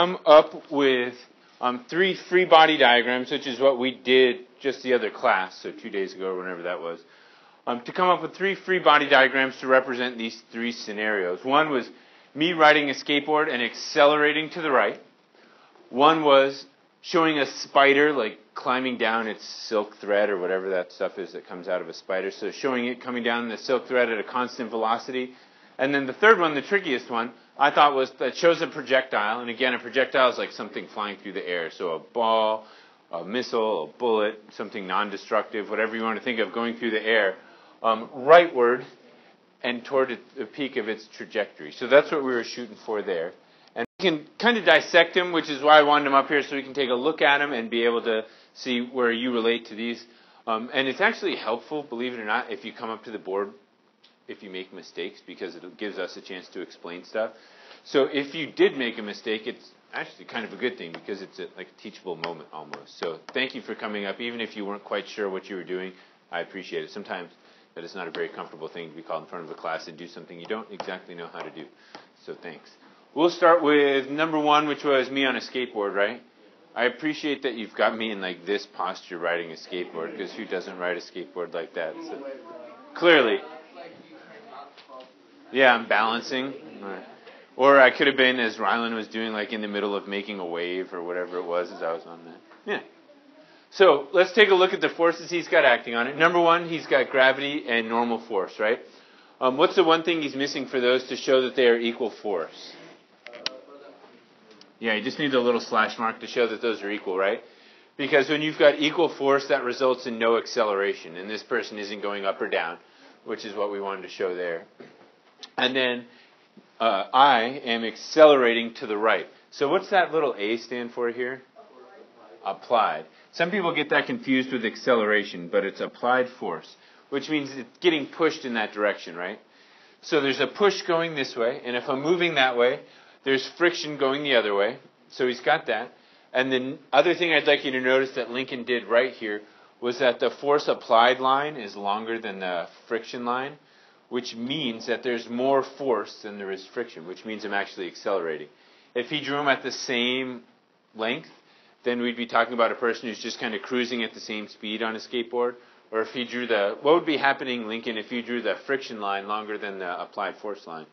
Come up with 3 free body diagrams, which is what we did just the other class, so 2 days ago or whenever that was, to come up with 3 free body diagrams to represent these 3 scenarios. One was me riding a skateboard and accelerating to the right. One was showing a spider, like climbing down its silk thread or whatever that stuff is that comes out of a spider. So showing it coming down the silk thread at a constant velocity. And then the third one, the trickiest one, I thought was that shows a projectile. And again, a projectile is like something flying through the air. So a ball, a missile, a bullet, something non-destructive, whatever you want to think of going through the air, rightward and toward the peak of its trajectory. So that's what we were shooting for there. And we can kind of dissect them, which is why I wanted them up here so we can take a look at them and be able to see where you relate to these. And it's actually helpful, believe it or not, if you come up to the board if you make mistakes, because it gives us a chance to explain stuff. So if you did make a mistake, it's actually kind of a good thing because it's like a teachable moment almost. So thank you for coming up. Even if you weren't quite sure what you were doing, I appreciate it. Sometimes that is not a very comfortable thing to be called in front of a class and do something you don't exactly know how to do. So thanks. We'll start with number 1, which was me on a skateboard, right? I appreciate that you've got me in like this posture riding a skateboard, because who doesn't ride a skateboard like that? So, clearly. Yeah, I'm balancing. Or I could have been, as Rylan was doing, like in the middle of making a wave or whatever it was as I was on that. Yeah. So let's take a look at the forces he's got acting on it. Number 1, he's got gravity and normal force, right? What's the one thing he's missing for those to show that they are equal force? Yeah, you just need a little slash mark to show that those are equal, right? Because when you've got equal force, that results in no acceleration. And this person isn't going up or down, which is what we wanted to show there. And then I am accelerating to the right. So what's that little A stand for here? Applied. Some people get that confused with acceleration, but it's applied force, which means it's getting pushed in that direction, right? So there's a push going this way, and if I'm moving that way, there's friction going the other way. So he's got that. And the other thing I'd like you to notice that Lincoln did right here was that the force applied line is longer than the friction line, which means that there's more force than there is friction, which means I'm actually accelerating. If he drew them at the same length, then we'd be talking about a person who's just kind of cruising at the same speed on a skateboard. Or if he drew what would be happening, Lincoln, if you drew the friction line longer than the applied force line?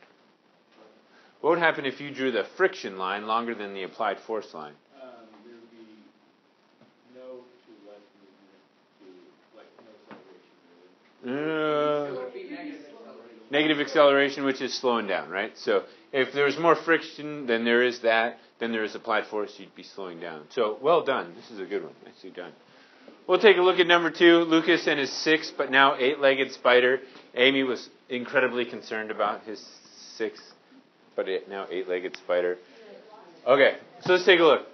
What would happen if you drew the friction line longer than the applied force line? There would be no to less movement to no acceleration. Negative acceleration, which is slowing down, right? So if there's more friction than there is applied force, you'd be slowing down. So well done. This is a good one. Nicely done. We'll take a look at number 2, Lucas and his 6, but now 8-legged spider. Amy was incredibly concerned about his 6, but now 8-legged spider. Okay, so let's take a look.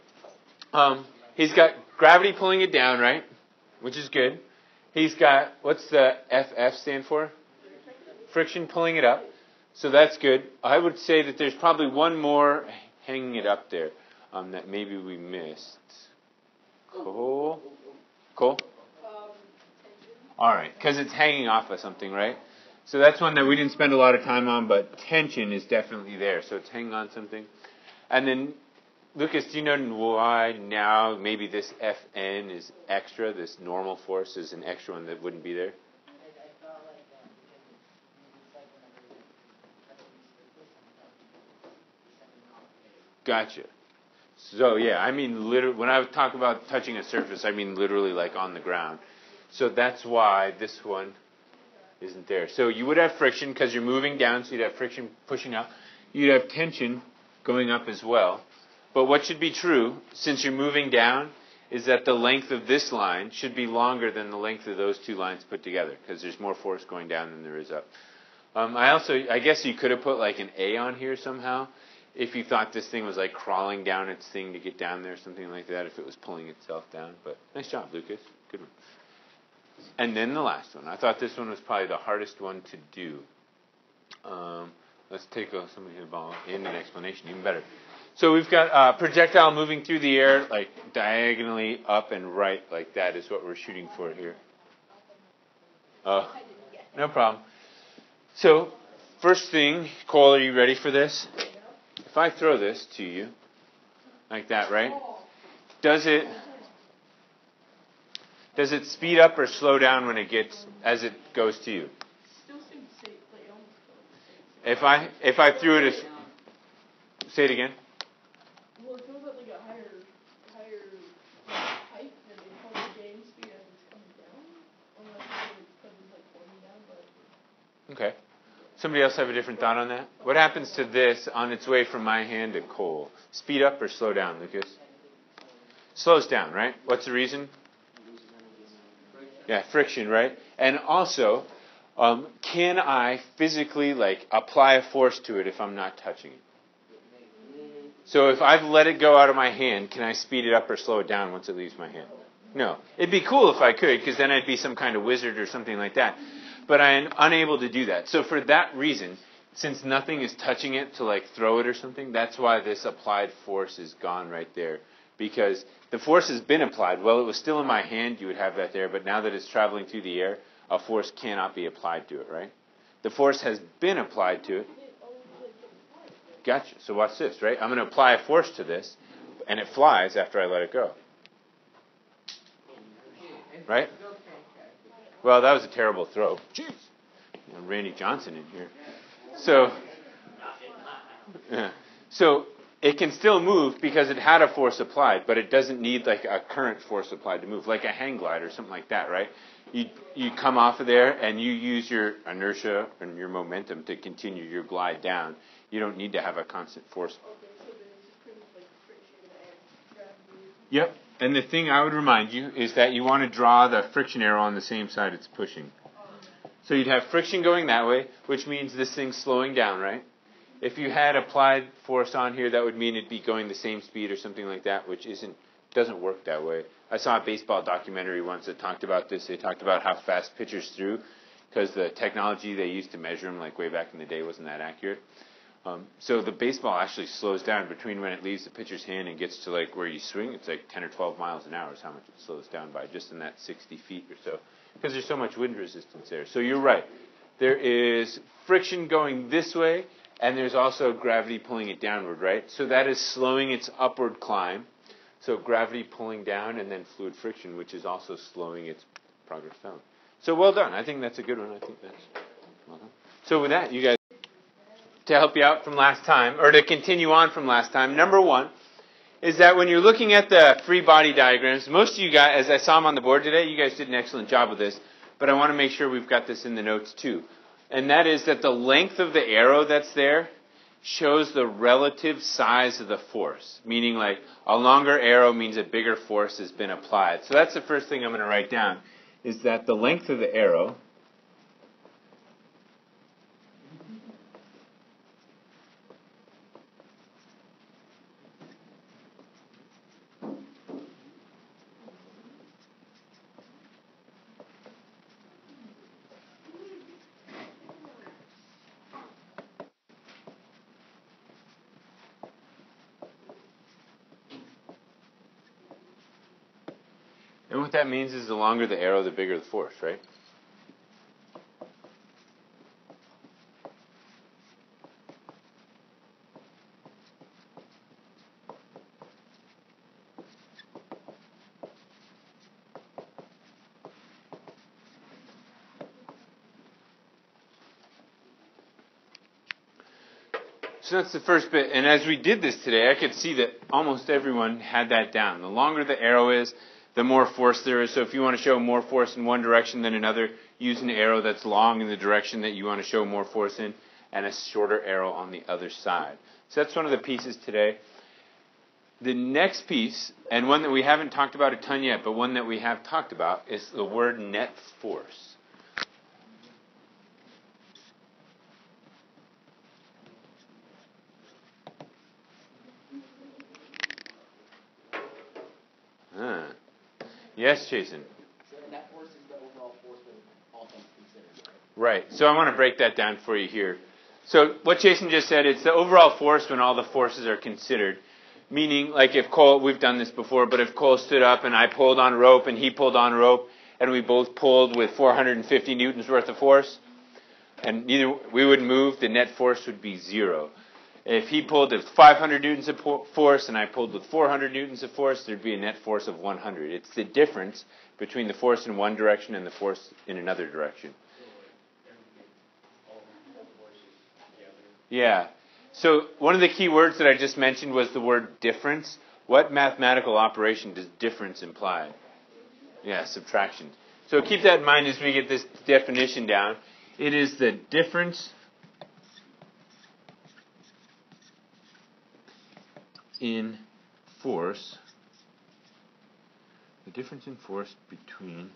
He's got gravity pulling it down, right? Which is good. He's got, what's the FF stand for? Friction pulling it up. So that's good. I would say that there's probably one more hanging it up there that maybe we missed. Cool. All right, because it's hanging off of something, right? So that's one that we didn't spend a lot of time on, but tension is definitely there. So it's hanging on something. And then, Lucas, do you know why now maybe this Fn is extra, this normal force is an extra one that wouldn't be there? Gotcha. So yeah, I mean literally, when I talk about touching a surface, I mean literally like on the ground. So that's why this one isn't there. So you would have friction because you're moving down, so you'd have friction pushing up. You'd have tension going up as well. But what should be true, since you're moving down, is that the length of this line should be longer than the length of those 2 lines put together, because there's more force going down than there is up. I guess you could have put like an A on here somehow, if you thought this thing was like crawling down its thing to get down there, something like that, if it was pulling itself down. But nice job, Lucas. Good one. And then the last one. I thought this one was probably the hardest one to do. Let's take somebody involved in an explanation, even better. So we've got a projectile moving through the air, like diagonally up and right, like that is what we're shooting for here. Oh, no problem. So, first thing, Cole, are you ready for this? If I throw this to you, like that, right? Does it speed up or slow down when it gets as it goes to you? Still seems to say, like, almost If I threw it as, say it again. well, it goes at like a higher height than it probably gain speed as it's coming down. Unless it's because it's like falling down, but Okay. Somebody else have a different thought on that? What happens to this on its way from my hand to Cole? Speed up or slow down, Lucas? Slows down, right? What's the reason? Yeah, friction, right? And also, can I physically apply a force to it if I'm not touching it? So if I've let it go out of my hand, can I speed it up or slow it down once it leaves my hand? No. It'd be cool if I could, because then I'd be some kind of wizard or something like that. But I'm unable to do that. So for that reason, since nothing is touching it to throw it or something, that's why this applied force is gone right there. Because the force has been applied. Well, it was still in my hand, you would have that there. But now that it's traveling through the air, a force cannot be applied to it, right? The force has been applied to it. Gotcha. So watch this, right? I'm going to apply a force to this, and it flies after I let it go. Right? Well, that was a terrible throw. Jeez. Randy Johnson in here. So it can still move because it had a force applied, but it doesn't need a current force applied to move, like a hang glide or something like that, right? You come off of there and you use your inertia and your momentum to continue your glide down. You don't need to have a constant force. Yep. And the thing I would remind you is that you want to draw the friction arrow on the same side it's pushing. So you'd have friction going that way, which means this thing's slowing down, right? If you had applied force on here, that would mean it'd be going the same speed or something like that, which doesn't work that way. I saw a baseball documentary once that talked about this. They talked about how fast pitchers threw because the technology they used to measure them, way back in the day, wasn't that accurate. So the baseball actually slows down between when it leaves the pitcher's hand and gets to where you swing. It's 10 or 12 miles an hour is how much it slows down by, just in that 60 feet or so, because there's so much wind resistance there. So you're right. There is friction going this way, and there's also gravity pulling it downward, right? So that is slowing its upward climb. So gravity pulling down, and then fluid friction, which is also slowing its progress down. So well done. I think that's a good one. I think that's well done. So with that, you guys, to help you out from last time, or to continue on from last time, number one is that when you're looking at the free body diagrams, most of you guys, as I saw them on the board today, you guys did an excellent job with this, but I want to make sure we've got this in the notes too. And that is that the length of the arrow that's there shows the relative size of the force, meaning a longer arrow means a bigger force has been applied. So that's the first thing I'm going to write down, is that the length of the arrow and what that means is the longer the arrow, the bigger the force, right? So that's the first bit. And as we did this today, I could see that almost everyone had that down. The longer the arrow is, the more force there is. So if you want to show more force in one direction than another, use an arrow that's long in the direction that you want to show more force in, and a shorter arrow on the other side. So that's one of the pieces today. The next piece, and one that we haven't talked about a ton yet, but one that we have talked about, is the word net force. Yes, Jason. So net force is the overall force when all things considered, Right. So I want to break that down for you here. So what Jason just said, it's the overall force when all the forces are considered. Meaning, if Cole, we've done this before, but if Cole stood up and I pulled on rope and he pulled on rope and we both pulled with 450 newtons worth of force and we wouldn't move, the net force would be 0. If he pulled with 500 newtons of force and I pulled with 400 newtons of force, there'd be a net force of 100. It's the difference between the force in one direction and the force in another direction. Yeah. So one of the key words that I just mentioned was the word difference. What mathematical operation does difference imply? Yeah, subtraction. So keep that in mind as we get this definition down. It is the difference in force. The difference in force between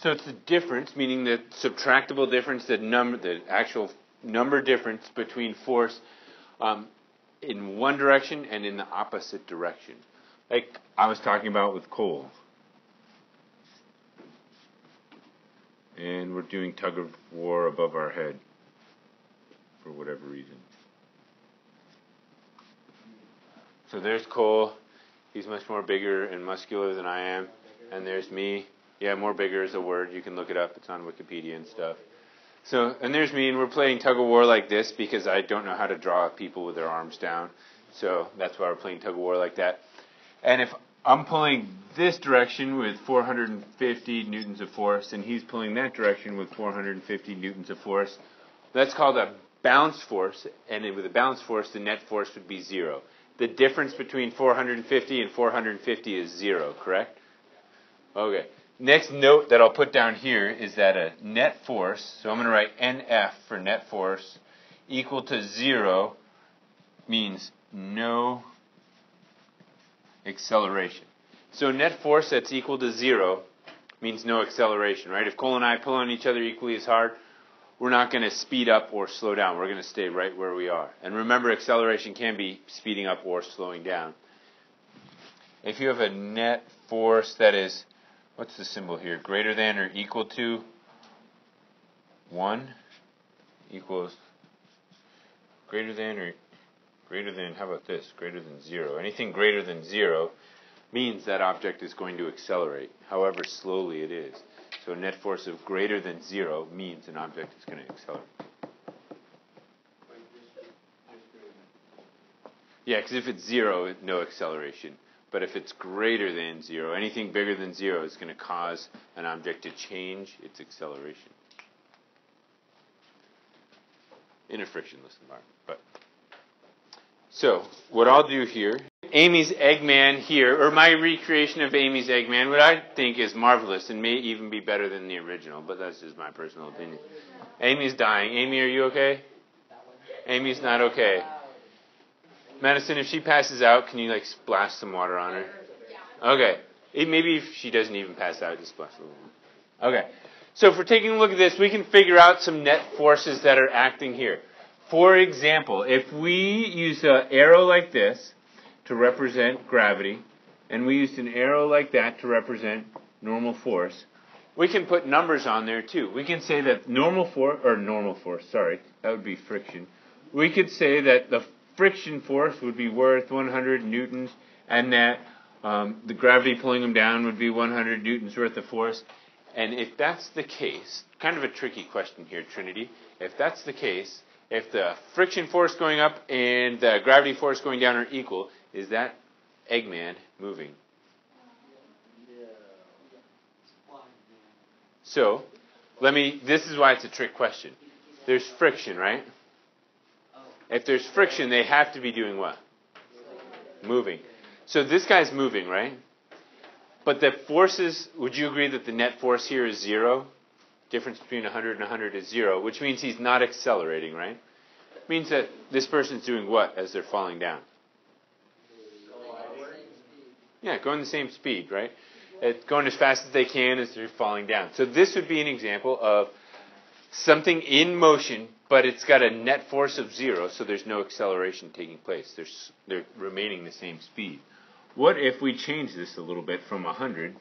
So it's the difference, meaning the subtractable difference, the actual number difference between force in one direction and in the opposite direction. Like I was talking about with Cole. And we're doing tug of war above our head for whatever reason. So there's Cole. He's much more bigger and muscular than I am. And there's me. Yeah, more bigger is a word. You can look it up. It's on Wikipedia and stuff. So, and there's me, and we're playing tug of war like this because I don't know how to draw people with their arms down. So that's why we're playing tug of war like that. And if I'm pulling this direction with 450 newtons of force, and he's pulling that direction with 450 newtons of force, that's called a balanced force. And with a balanced force, the net force would be 0. The difference between 450 and 450 is 0, correct? Okay. Next note that I'll put down here is that a net force, so I'm going to write NF for net force, equal to 0 means no acceleration. So net force that's equal to 0 means no acceleration, right? If Cole and I pull on each other equally as hard, we're not going to speed up or slow down. We're going to stay right where we are. And remember, acceleration can be speeding up or slowing down. If you have a net force that is, what's the symbol here? Greater than or equal to 1 equals greater than, how about this? Greater than 0. Anything greater than 0 means that object is going to accelerate, however slowly it is. So a net force of greater than 0 means an object is going to accelerate. Yeah, because if it's 0, no acceleration. But if it's greater than 0, anything bigger than 0 is going to cause an object to change its acceleration in a frictionless environment. But so what I'll do here, Amy's Eggman here, or my recreation of Amy's Eggman, what I think is marvelous and may even be better than the original, but that's just my personal opinion. Amy's dying. Amy, are you okay? Amy's not okay. Madison, if she passes out, can you splash some water on her? Okay. Maybe if she doesn't even pass out, just splash a little more. Okay. So if we're taking a look at this, we can figure out some net forces that are acting here. For example, if we use an arrow like this to represent gravity, and we used an arrow like that to represent normal force, we can put numbers on there too. We can say that that would be friction. We could say that the friction force would be worth 100 newtons, and that the gravity pulling them down would be 100 newtons worth of force. And if that's the case, kind of a tricky question here, Trinity. If that's the case, if the friction force going up and the gravity force going down are equal, is that Eggman moving? So, this is why it's a trick question. There's friction, right? If there's friction, they have to be doing what? Moving. So this guy's moving, right? But the forces, would you agree that the net force here is 0? Difference between 100 and 100 is 0, which means he's not accelerating, right? It means that this person's doing what as they're falling down? Yeah, going the same speed, right? Going as fast as they can as they're falling down. So this would be an example of something in motion, but it's got a net force of 0, so there's no acceleration taking place. They're remaining the same speed. What if we change this a little bit from 100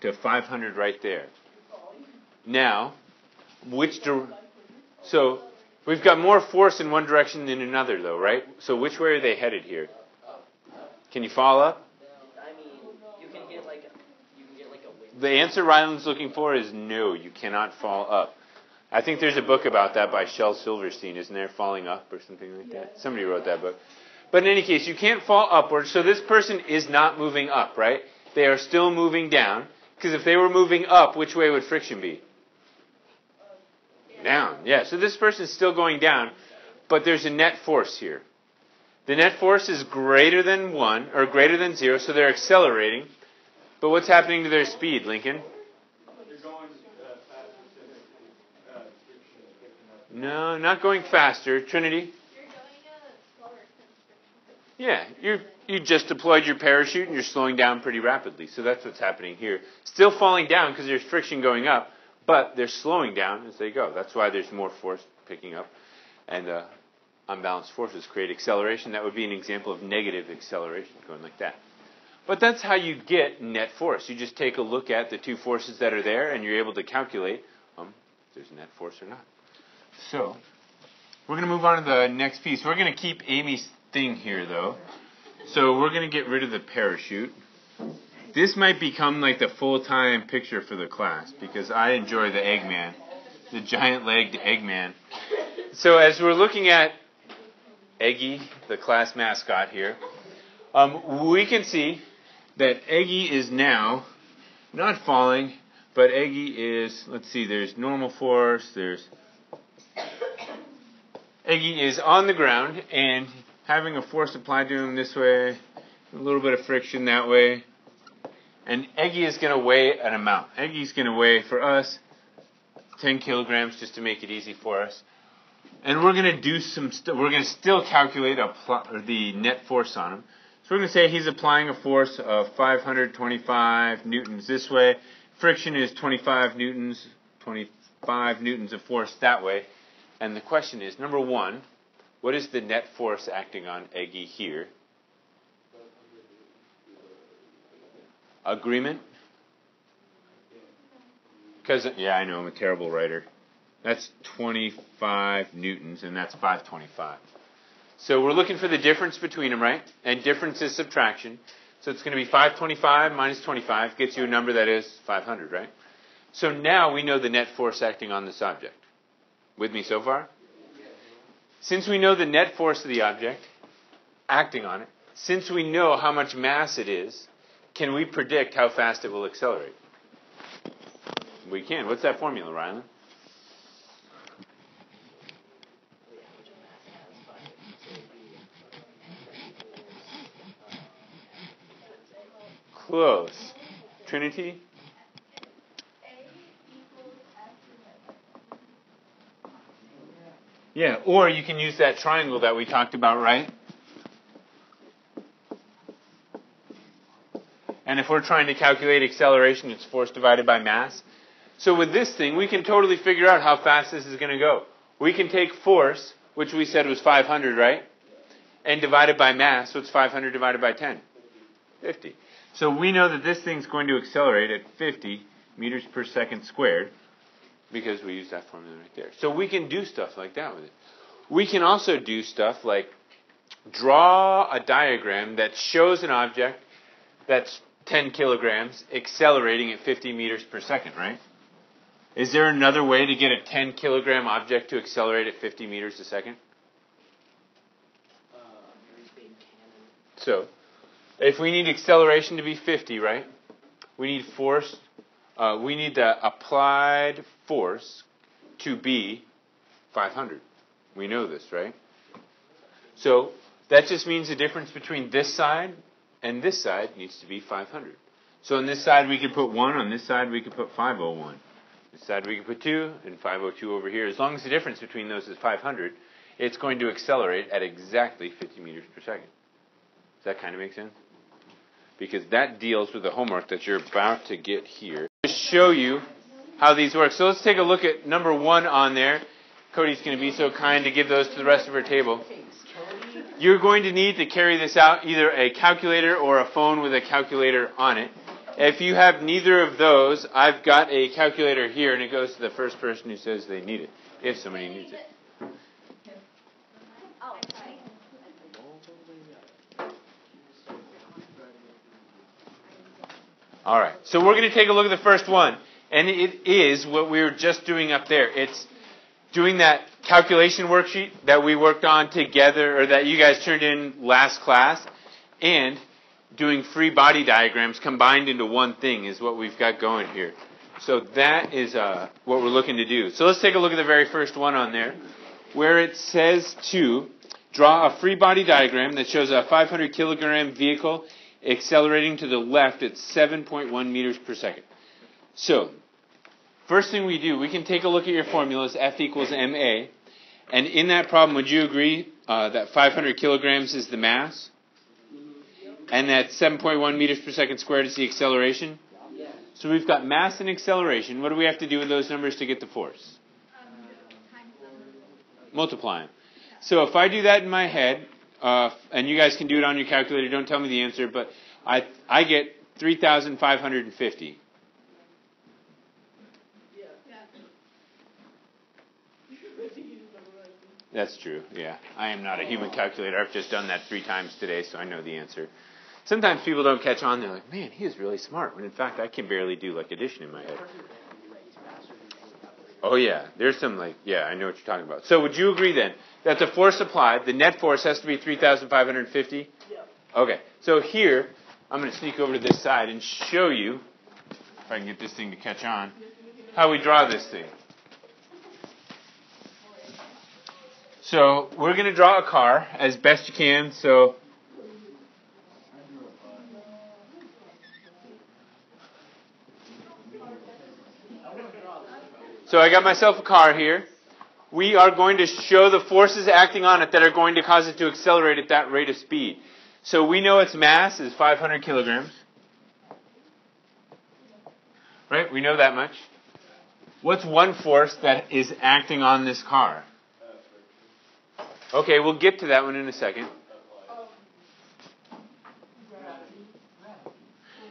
to 500 right there? Now, so We've got more force in one direction than another, though, right? So which way are they headed here? Can you fall up? I mean, you can get like a wind. The answer Ryland's looking for is no, you cannot fall up. I think there's a book about that by Shel Silverstein, isn't there? Falling Up or something like that. Somebody wrote that book. But in any case, you can't fall upwards, so this person is not moving up, right? They are still moving down, because if they were moving up, which way would friction be? Down. Yeah, so this person is still going down, but there's a net force here. The net force is greater than 1, or greater than 0, so they're accelerating. But what's happening to their speed, Lincoln? They're going faster than friction picking up. No, not going faster. Trinity? You're going slower than friction. Yeah, you just deployed your parachute and you're slowing down pretty rapidly. So that's what's happening here. Still falling down because there's friction going up, but they're slowing down as they go. That's why there's more force picking up. And unbalanced forces create acceleration. That would be an example of negative acceleration, going like that. But that's how you get net force. You just take a look at the two forces that are there, and you're able to calculate if there's a net force or not. So, we're going to move on to the next piece. We're going to keep Amy's thing here, though. So we're going to get rid of the parachute. This might become like the full-time picture for the class, because I enjoy the Eggman, the giant-legged Eggman. So as we're looking at Eggy, the class mascot here, we can see that Eggy is now not falling, but Eggy is, let's see, there's normal force, Eggy is on the ground and having a force applied to him this way, a little bit of friction that way, and Eggy is going to weigh an amount. Eggy's going to weigh, for us, 10 kilograms, just to make it easy for us. And we're going to do we're going to still calculate the net force on him. So we're going to say he's applying a force of 525 newtons this way. Friction is 25 newtons of force that way. And the question is, number one, what is the net force acting on Eggy here? Agreement? Because, yeah, I know, I'm a terrible writer. That's 25 newtons, and that's 525. So we're looking for the difference between them, right? And difference is subtraction. So it's going to be 525 minus 25 gets you a number that is 500, right? So now we know the net force acting on this object. With me so far? Since we know the net force of the object acting on it, since we know how much mass it is, can we predict how fast it will accelerate? We can. What's that formula, Ryland? Close. Trinity? Yeah, or you can use that triangle that we talked about, right? And if we're trying to calculate acceleration, it's force divided by mass. So with this thing, we can totally figure out how fast this is going to go. We can take force, which we said was 500, right? And divide it by mass. What's 500 divided by 10? 50. So we know that this thing's going to accelerate at 50 meters per second squared, because we use that formula right there. So we can do stuff like that with it. We can also do stuff like draw a diagram that shows an object that's 10 kilograms accelerating at 50 meters per second, right? Is there another way to get a 10 kilogram object to accelerate at 50 meters a second? So, if we need acceleration to be 50, right? We need force. We need the applied force to be 500. We know this, right? So that just means the difference between this side and this side needs to be 500. So on this side we could put 1. On this side we could put 501. This side we could put 2 and 502 over here. As long as the difference between those is 500, it's going to accelerate at exactly 50 meters per second. Does that kind of make sense? Because that deals with the homework that you're about to get here. To show you how these work. So let's take a look at number 1 on there. Cody's going to be so kind to give those to the rest of our table. You're going to need to carry this out, either a calculator or a phone with a calculator on it. If you have neither of those, I've got a calculator here, and it goes to the first person who says they need it, if somebody needs it. All right. So we're going to take a look at the first one. And it is what we were just doing up there. It's doing that calculation worksheet that we worked on together, or that you guys turned in last class, and doing free body diagrams combined into one thing is what we've got going here. So that is what we're looking to do. So let's take a look at the very first one on there, where it says to draw a free body diagram that shows a 500 kilogram vehicle accelerating to the left at 7.1 meters per second. So, first thing we do, we can take a look at your formulas, F equals ma, and in that problem, would you agree that 500 kilograms is the mass? And that 7.1 meters per second squared is the acceleration? Yeah. So we've got mass and acceleration. What do we have to do with those numbers to get the force? Multiply them. So if I do that in my head, and you guys can do it on your calculator, don't tell me the answer, but I get 3,550. That's true, yeah. I am not a human calculator. I've just done that 3 times today, so I know the answer. Sometimes people don't catch on. They're like, man, he is really smart. When in fact, I can barely do like addition in my head. Oh, yeah. There's some I know what you're talking about. So would you agree then that the force applied, the net force has to be 3,550? Yeah. Okay. So here, I'm going to sneak over to this side and show you, if I can get this thing to catch on, how we draw this thing. So we're going to draw a car as best you can. So I got myself a car here. We are going to show the forces acting on it that are going to cause it to accelerate at that rate of speed. So we know its mass is 500 kilograms. Right? We know that much. What's one force that is acting on this car? Okay, we'll get to that one in a second.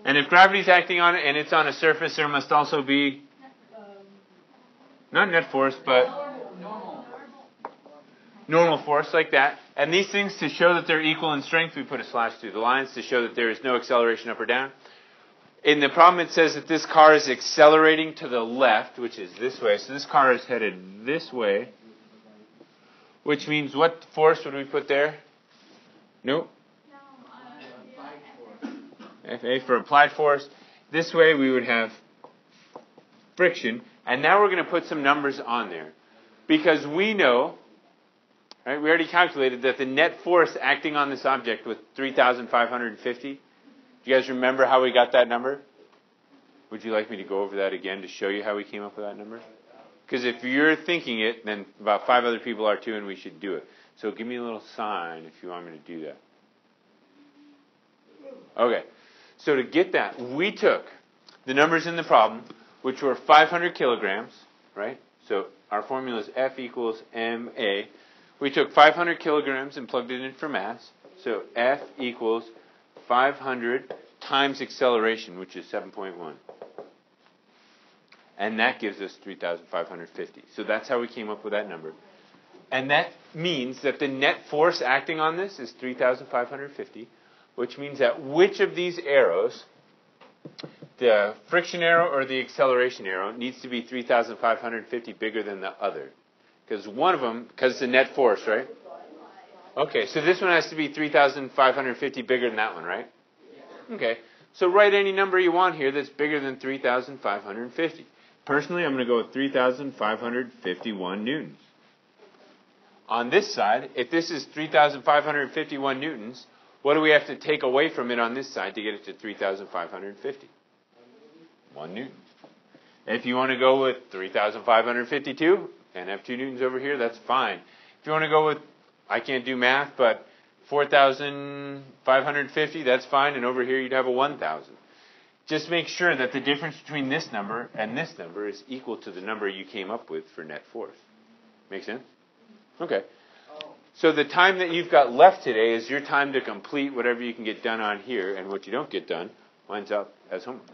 And if gravity's acting on it and it's on a surface, there must also be not net force, but normal force, like that. And these things, to show that they're equal in strength, we put a slash through the lines to show that there is no acceleration up or down. In the problem, it says that this car is accelerating to the left, which is this way. So this car is headed this way, which means what force would we put there? Nope. FA for applied force. This way we would have friction. And now we're going to put some numbers on there. Because we know, right, we already calculated that the net force acting on this object was 3,550. Do you guys remember how we got that number? Would you like me to go over that again to show you how we came up with that number? Because if you're thinking it, then about 5 other people are too, and we should do it. So give me a little sign if you want me to do that. Okay. So to get that, we took the numbers in the problem, which were 500 kilograms, right? So our formula is F equals ma. We took 500 kilograms and plugged it in for mass. So F equals 500 times acceleration, which is 7.1. And that gives us 3,550. So that's how we came up with that number. And that means that the net force acting on this is 3,550, which means that which of these arrows, the friction arrow or the acceleration arrow, needs to be 3,550 bigger than the other. Because one of them, because it's the net force, right? Okay, so this one has to be 3,550 bigger than that one, right? Okay, so write any number you want here that's bigger than 3,550. Personally, I'm going to go with 3,551 newtons. On this side, if this is 3,551 newtons, what do we have to take away from it on this side to get it to 3,550? 1 newton. If you want to go with 3,552 and have 2 newtons over here, that's fine. If you want to go with, I can't do math, but 4,550, that's fine, and over here you'd have a 1,000. Just make sure that the difference between this number and this number is equal to the number you came up with for net force. Make sense? Okay. So the time that you've got left today is your time to complete whatever you can get done on here, and what you don't get done winds up as homework.